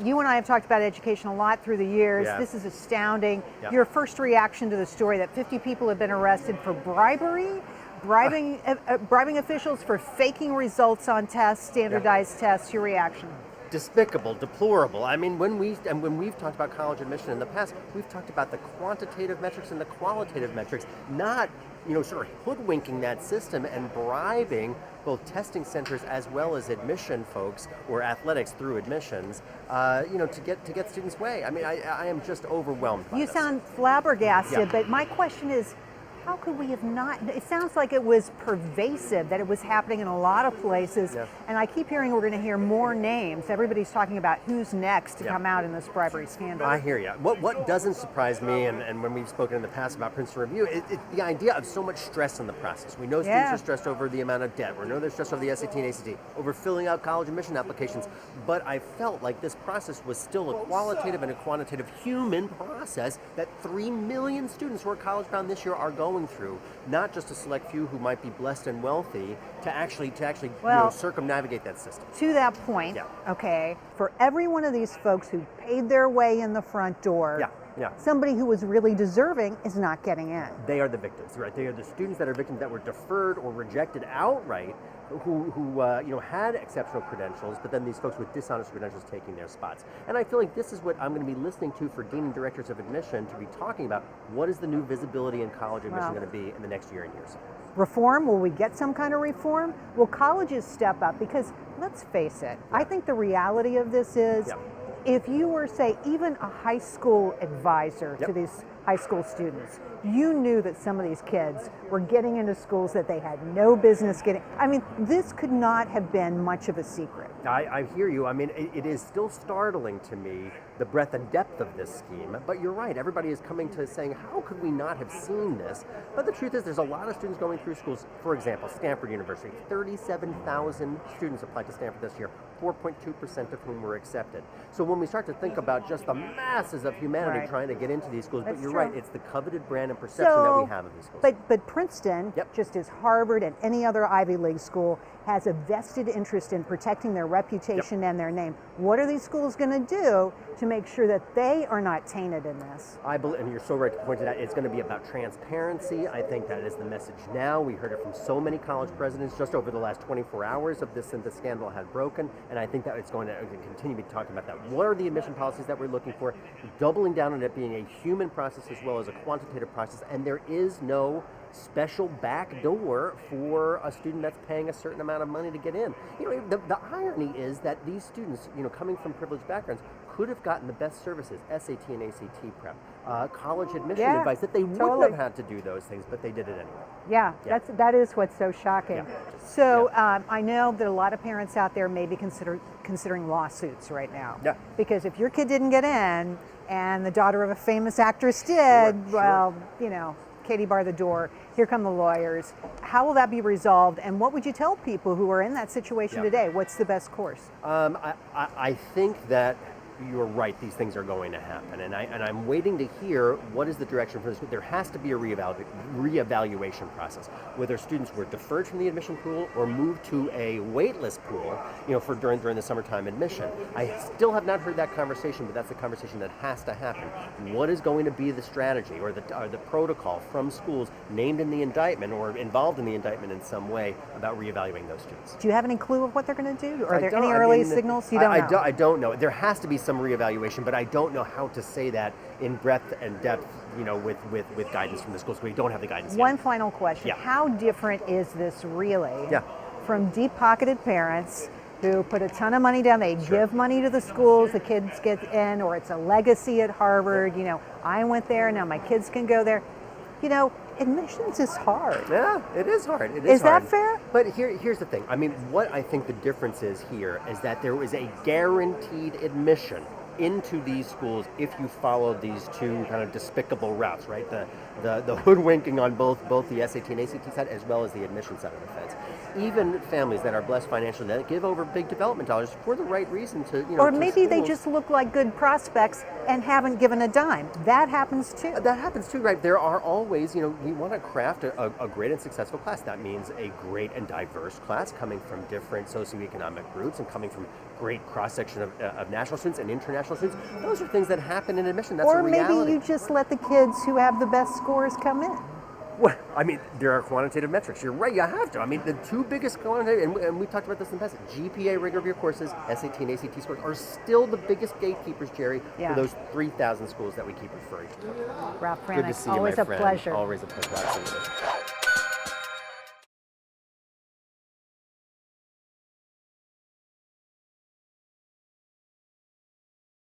You and I have talked about education a lot through the years. Yeah. This is astounding. Yeah. Your first reaction to the story that 50 people have been arrested for bribery, bribing officials for faking results on tests, standardized tests. Your reaction? Despicable, deplorable. I mean, when we've talked about college admission in the past, we've talked about the quantitative metrics and the qualitative metrics, not sort of hoodwinking that system and bribing both testing centers as well as admission folks or athletics through admissions, to get students' way. I mean, I am just overwhelmed by You this. sound flabbergasted, Yeah. but my question is, how could we have not? It sounds like it was pervasive, that it was happening in a lot of places. Yeah. And I keep hearing we're going to hear more names. Everybody's talking about who's next to Yeah. come out in this bribery scandal. I hear you. What doesn't surprise me, and when we've spoken in the past about Princeton Review, the idea of so much stress in the process. We know students Yeah. are stressed over the amount of debt. We know they're stressed over the SAT and ACT, over filling out college admission applications. But I felt like this process was still a qualitative and a quantitative human process that 3 million students who are college bound this year are going through. Not just a select few who might be blessed and wealthy to actually Well, circumnavigate that system. To that point, Yeah. okay, for every one of these folks who paid their way in the front door, Yeah. somebody who was really deserving is not getting in. They are the victims, right? They are the students that are victims that were deferred or rejected outright, who had exceptional credentials, but then these folks with dishonest credentials taking their spots. And I feel like this is what I'm going to be listening to for dean and directors of admission to be talking about. What is the new visibility in college admission Wow. going to be in the next year and years? Reform? Will we get some kind of reform? Will colleges step up? Because let's face it, I think the reality of this is, Yeah. if you were, say, even a high school advisor to Yep. these high school students, you knew that some of these kids were getting into schools that they had no business getting. I mean, this could not have been much of a secret. I hear you. I mean, it is still startling to me, the breadth and depth of this scheme. But you're right. Everybody is coming to saying, how could we not have seen this? But the truth is, there's a lot of students going through schools. For example, Stanford University, 37,000 students applied to Stanford this year, 4.2% of whom were accepted. So when we start to think about just the masses of humanity Right. trying to get into these schools, That's but you're true. right, it's the coveted brand and perception that we have of these schools. But Princeton, Yep. just as Harvard and any other Ivy League school, has a vested interest in protecting their reputation and their name. What are these schools going to do to make sure that they are not tainted in this? I believe, and you're so right to point to that, it's going to be about transparency. I think that is the message now. We heard it from so many college presidents just over the last 24 hours of this since the scandal had broken, and I think that it's going to continue to be talking about that. What are the admission policies that we're looking for? Doubling down on it being a human process as well as a quantitative process, and there is no special back door for a student that's paying a certain amount of money to get in. The irony is that these students, coming from privileged backgrounds, could have gotten the best services, SAT and ACT prep, college admission Yeah, advice, that they wouldn't totally. have had to do those things, but they did it anyway. Yeah, Yeah. that is what's so shocking. Yeah. So I know that a lot of parents out there may be considering lawsuits right now. Yeah. Because if your kid didn't get in and the daughter of a famous actress did, Sure. well, Katie bar the door, here come the lawyers. How will that be resolved? And what would you tell people who are in that situation Yeah. today? What's the best course? I think that you're right, these things are going to happen, and I'm waiting to hear what is the direction for this. There has to be a reevaluation process, whether students were deferred from the admission pool or moved to a waitlist pool, for during the summertime admission. I still have not heard that conversation, but that's the conversation that has to happen. What is going to be the strategy or the protocol from schools named in the indictment or involved in the indictment in some way about reevaluating those students? Do you have any clue of what they're going to do? Are I there don't. any I early mean, signals? You don't know. I don't know. There has to be some reevaluation, but I don't know how to say that in breadth and depth, with guidance from the schools. We don't have the guidance One yet. final question. Yeah. How different is this really Yeah. from deep-pocketed parents who put a ton of money down? They give money to the schools, the kids get in, or it's a legacy at Harvard. I went there, now my kids can go there. Admissions is hard. Yeah, it is hard. It Is that hard. fair? But here's the thing. I mean, what I think the difference is here is that there was a guaranteed admission into these schools if you follow these two kind of despicable routes, right? The hoodwinking on both the SAT and ACT side as well as the admission side of the fence. even families that are blessed financially that give over big development dollars for the right reason to, you know, Or to maybe they schools. just look like good prospects and haven't given a dime. That happens too. That happens too, right? There are always, you know, we want to craft a great and successful class. That means a great and diverse class coming from different socioeconomic roots and coming from great cross-section of national students and international students. Those are things that happen in admission. That's Or a maybe reality. you just let the kids who have the best scores come in. Well, I mean, there are quantitative metrics. You're right, you have to. I mean, the two biggest quantitative, and we talked about this in the past, GPA rigor of your courses, SAT and ACT scores are still the biggest gatekeepers, Jerry, Yeah. for those 3,000 schools that we keep referring to. Ralph Good to Franek, see you, always my a friend. pleasure. Always a pleasure. Absolutely.